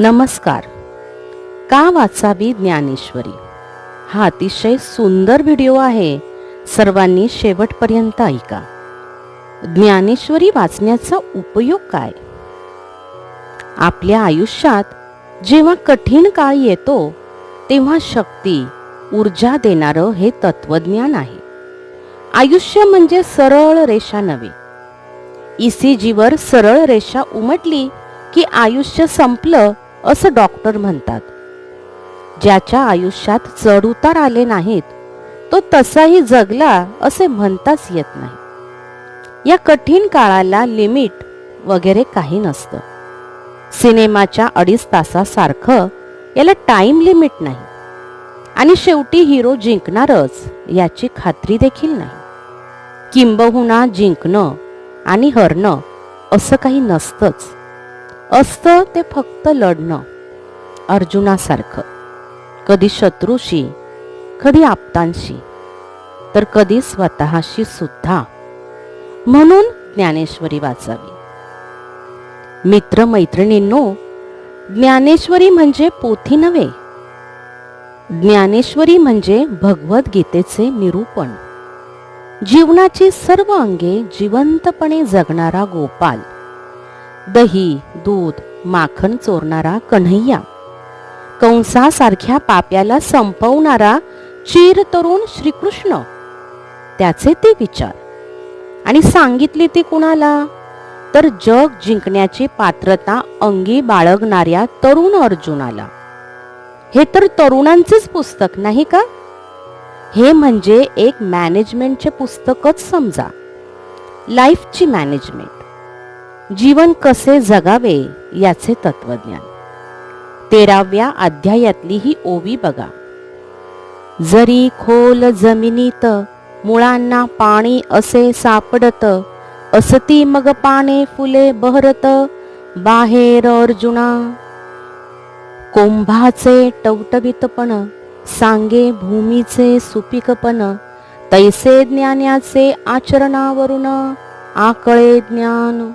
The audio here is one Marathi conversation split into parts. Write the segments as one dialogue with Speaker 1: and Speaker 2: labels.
Speaker 1: नमस्कार. का वाचावी ज्ञानेश्वरी हा अतिशय सुंदर व्हिडिओ आहे. सर्वांनी शेवटपर्यंत ऐका. ज्ञानेश्वरी वाचण्याचा उपयोग काय? आपल्या आयुष्यात जेव्हा कठीण काळ येतो तेव्हा शक्ती, ऊर्जा देणारं हे तत्वज्ञान आहे. आयुष्य म्हणजे सरळ रेषा नव्हे. ECG वर सरळ रेषा उमटली की आयुष्य संपलं असं डॉक्टर म्हणतात. ज्याच्या आयुष्यात चढ उतार आले नाहीत तो तसाही जगला असे म्हणताच येत नाही. या कठीण काळाला लिमिट वगैरे काही नसतं. सिनेमाच्या 2.5 तासासारखं याला टाइम लिमिट नाही. आणि शेवटी हिरो जिंकणारच याची खात्री देखील नाही. किंबहुना जिंकणं आणि हरणं असं काही नसतंच. असतं ते फक्त लढणं. अर्जुनासारखं, कधी शत्रूशी, कधी आप्तांशी, तर कधी स्वतःशी सुद्धा. म्हणून ज्ञानेश्वरी वाचावी. मित्रमैत्रिणींनो, ज्ञानेश्वरी म्हणजे पोथी नव्हे. ज्ञानेश्वरी म्हणजे भगवद्गीतेचे निरूपण. जीवनाची सर्व अंगे जिवंतपणे जगणारा गोपाल, दही, दूध, माखन चोरणारा कन्हैया, कंसासारख्या पाप्याला संपवणारा चिरतरुण श्रीकृष्ण, त्याचे ते विचार. आणि सांगितले ते कुणाला? तर जग जिंकण्याची पात्रता अंगी बाळगणाऱ्या तरुण अर्जुनाला. हे तर तरुणांचेच पुस्तक नाही का? हे म्हणजे एक मॅनेजमेंटचे पुस्तकच समजा. लाईफची मॅनेजमेंट, जीवन कसे जगावे याचे तत्वज्ञान. 13व्या अध्यायातली ही ओवी बघा. जरी खोल जमिनीत मुळांना पाणी असे सापडत, असती मग पाने फुले बहरत बाहेर अर्जुना. कोंभाचे टवटवीतपण सांगे भूमीचे सुपीकपण, तैसे ज्ञानाचे आचरणावरून आकळे ज्ञान.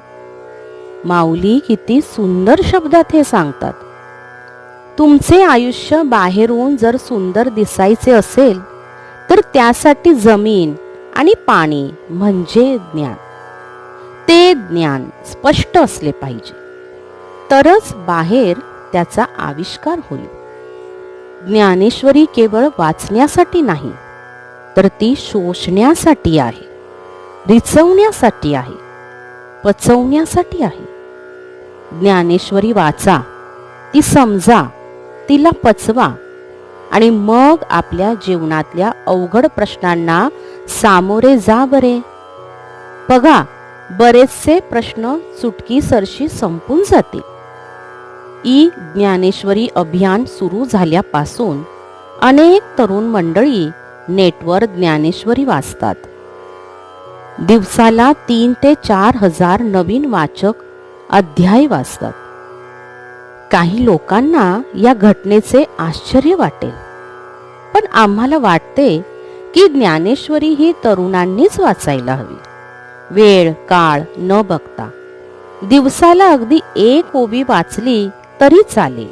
Speaker 1: माऊली किती सुंदर शब्दात हे सांगतात. तुमचे आयुष्य बाहेरून जर सुंदर दिसायचे असेल तर त्यासाठी जमीन आणि पाणी म्हणजे ज्ञान, ते ज्ञान स्पष्ट असले पाहिजे, तरच बाहेर त्याचा आविष्कार होईल. ज्ञानेश्वरी केवळ वाचण्यासाठी नाही, तर ती शोषण्यासाठी आहे, रिचवण्यासाठी आहे, पचवण्यासाठी आहे. ज्ञानेश्वरी वाचा, ती समजा, तिला पचवा आणि मग आपल्या जीवनातल्या अवघड प्रश्नांना सामोरे जा बरे. बघा, बरेचसे प्रश्न चुटकीसरशी संपून जातील. ज्ञानेश्वरी अभियान सुरू झाल्यापासून अनेक तरुण मंडळी नेटवर ज्ञानेश्वरी वाचतात. दिवसाला 3 ते 4 हजार नवीन वाचक अध्याय वाचतात. काही लोकांना या घटनेचे आश्चर्य वाटेल, पण आम्हाला वाटते की ज्ञानेश्वरी ही तरुणांनीच वाचायला हवी. वेळ काळ न बघता दिवसाला अगदी 1 ओवी वाचली तरी चालेल.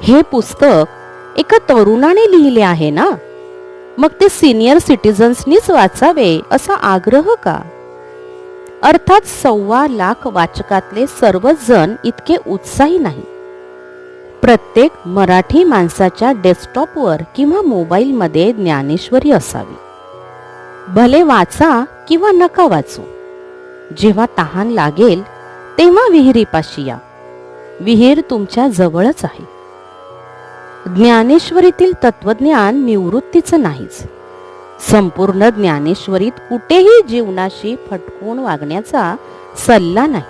Speaker 1: हे पुस्तक एका तरुणाने लिहिले आहे ना, मग ते सिनियर सिटीजन्सनीच वाचावे असा आग्रह का? अर्थात 1.25 लाख वाचकातले सर्वच जण इतके उत्साही नाही. प्रत्येक मराठी माणसाच्या डेस्कटॉपवर किंवा मोबाईलमध्ये ज्ञानेश्वरी असावी. भले वाचा किंवा नका वाचू, जेव्हा तहान लागेल तेव्हा विहिरीपाशी या. विहीर तुमच्या जवळच आहे. ज्ञानेश्वरीतील तत्वज्ञान निवृत्तीचं नाहीच. संपूर्ण ज्ञानेश्वरीत कुठेही जीवनाशी फटकून वागण्याचा सल्ला नाही.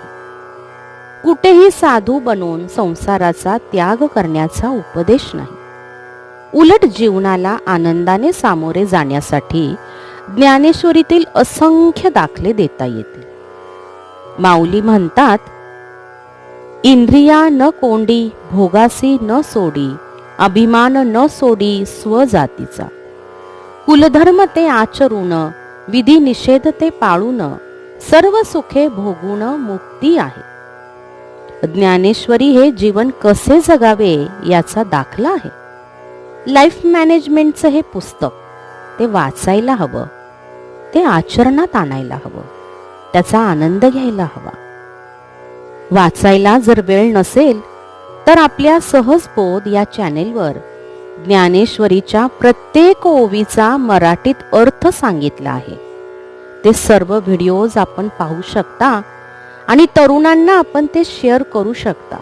Speaker 1: कुठेही साधू बनून संसाराचा त्याग करण्याचा उपदेश नाही. उलट जीवनाला आनंदाने सामोरे जाण्यासाठी ज्ञानेश्वरीतील असंख्य दाखले देता येतील. माऊली म्हणतात, इंद्रिया न कोंडी, भोगासी न सोडी, अभिमान न सोडी स्वजातीचा. कुलधर्म ते आचरून, विधी निषेध ते पाळून, सर्व सुखे भोगून मुक्ती आहे. ज्ञानेश्वरी हे जीवन कसे जगावे याचा दाखला आहे. लाईफ मॅनेजमेंटचं हे पुस्तक ते वाचायला हवं, ते आचरणात आणायला हवं, त्याचा आनंद घ्यायला हवा. वाचायला जर वेळ नसेल तर आपल्या सहजबोध या चॅनेलवर ज्ञानेश्वरीच्या प्रत्येक ओवीचा मराठीत अर्थ सांगितला आहे. ते सर्व व्हिडिओज आपण पाहू शकता आणि तरुणांना आपण ते शेअर करू शकता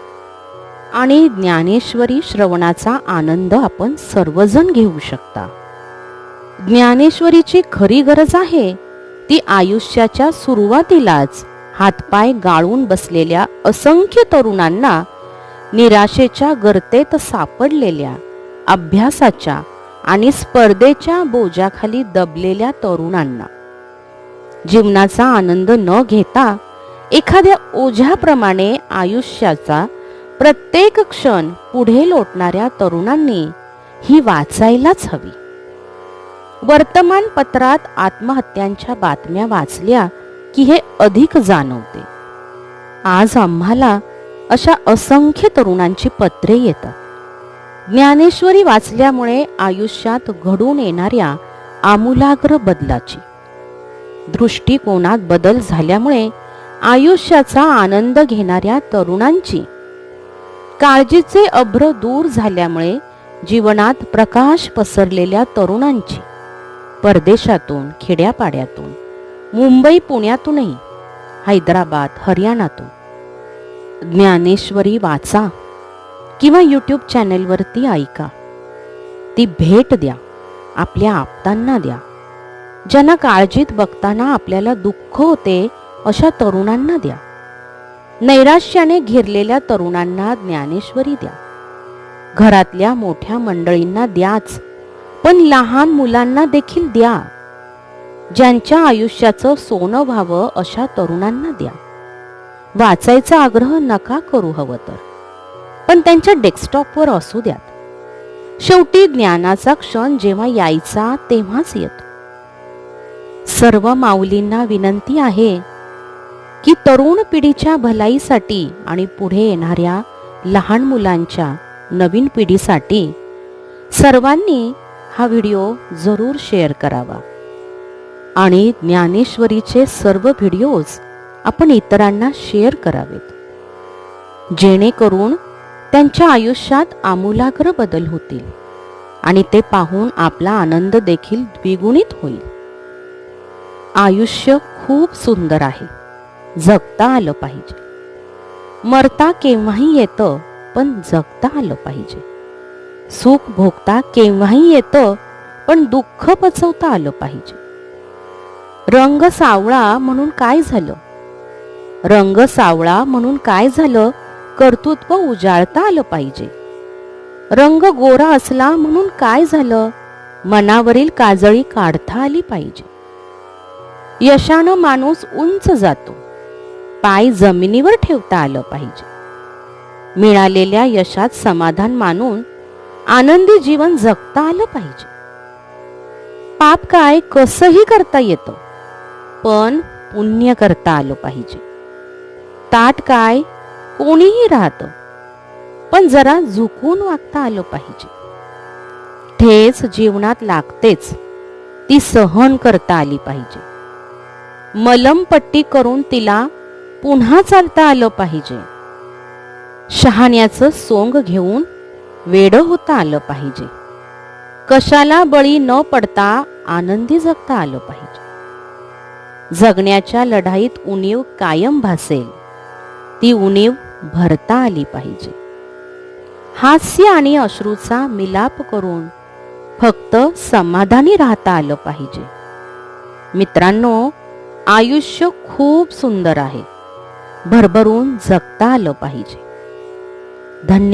Speaker 1: आणि ज्ञानेश्वरी श्रवणाचा आनंद आपण सर्वजण घेऊ शकता. ज्ञानेश्वरीची खरी गरज आहे ती आयुष्याच्या सुरुवातीलाच हातपाय गाळून बसलेल्या असंख्य तरुणांना, निराशेच्या गर्तेत सापडलेल्या, अभ्यासाच्या आणि स्पर्धेच्या बोजाखाली दबलेल्या तरुणांना, जीवनाचा आनंद न घेता एखाद्या ओझ्याप्रमाणे आयुष्याचा प्रत्येक क्षण पुढे लोटणाऱ्या तरुणांनी ही वाचायलाच हवी. वर्तमानपत्रात आत्महत्यांच्या बातम्या वाचल्या की हे अधिक जाणवते. आज आम्हाला अशा असंख्य तरुणांची पत्रे येतात. ज्ञानेश्वरी वाचल्यामुळे आयुष्यात घडून येणाऱ्या आमूलाग्र बदलाची, दृष्टिकोनात बदल झाल्यामुळे आयुष्याचा आनंद घेणाऱ्या तरुणांची, काळजीचे अभ्र दूर झाल्यामुळे जीवनात प्रकाश पसरलेल्या तरुणांची, परदेशातून, खेड्यापाड्यातून, मुंबई पुण्यातूनही, हैदराबाद हरियाणातून ज्ञानेश्वरी वाचा किंवा यूट्यूब चॅनेलवरती ऐका. ती भेट द्या, आपल्या आप्तांना द्या. ज्यांना काळजीत बघताना आपल्याला दुःख होते अशा तरुणांना द्या. नैराश्याने घेरलेल्या तरुणांना ज्ञानेश्वरी द्या. घरातल्या मोठ्या मंडळींना द्याच, पण लहान मुलांना देखील द्या. ज्यांच्या आयुष्याचं सोनं व्हावं अशा तरुणांना द्या. वाचायचा आग्रह नका करू हवं तर, पण त्यांच्या डेस्कटॉपवर असू द्यात. शेवटी ज्ञानाचा क्षण जेव्हा यायचा तेव्हाच येतो. सर्व माऊलींना विनंती आहे की तरुण पिढीच्या भलाईसाठी आणि पुढे येणाऱ्या लहान मुलांच्या नवीन पिढीसाठी सर्वांनी हा व्हिडिओ जरूर शेअर करावा आणि ज्ञानेश्वरीचे सर्व व्हिडिओज आपण इतरांना शेअर करावेत, जेणेकरून त्यांच्या आयुष्यात आमूलाग्र बदल होतील आणि ते पाहून आपला आनंद देखील द्विगुणित होईल. आयुष्य खूप सुंदर आहे, जगता आलं पाहिजे. मरता केव्हाही येतं, पण जगता आलं पाहिजे. सुख भोगता केव्हाही येतं, पण दुःख पचवता आलं पाहिजे. रंग सावळा म्हणून काय झालं? रंग सावळा म्हणून काय झालं? कर्तृत्व उजाळता आलं पाहिजे. रंग गोरा असला म्हणून काय झालं? मनावरील काजळी काढता आली पाहिजे. यशानं माणूस उंच जातो, पाय जमिनीवर ठेवता आलं पाहिजे. मिळालेल्या यशात समाधान मानून आनंदी जीवन जगता आलं पाहिजे. पाप काय कसंही करता येतं, पण पुण्य करता आलं पाहिजे. ताट काय कोणीही राहतं, पण जरा झुकून वागता आलं पाहिजे. ठेच जीवनात लागतेच, ती सहन करता आली पाहिजे. मलमपट्टी करून तिला पुन्हा चालता आलं पाहिजे. शहाण्याचं सोंग घेऊन वेडं होता आलं पाहिजे. कशाला बळी न पडता आनंदी जगता आलं पाहिजे. जगण्याच्या लढाईत उणीव कायम भासेल, ती उणीव भरता आली पाहिजे. हास्य आणि अश्रूचा मिलाप करून फक्त समाधानी राहता आलं पाहिजे. मित्रांनो, आयुष्य खूप सुंदर आहे, भरभरून जगता आलं पाहिजे. धन्यवाद.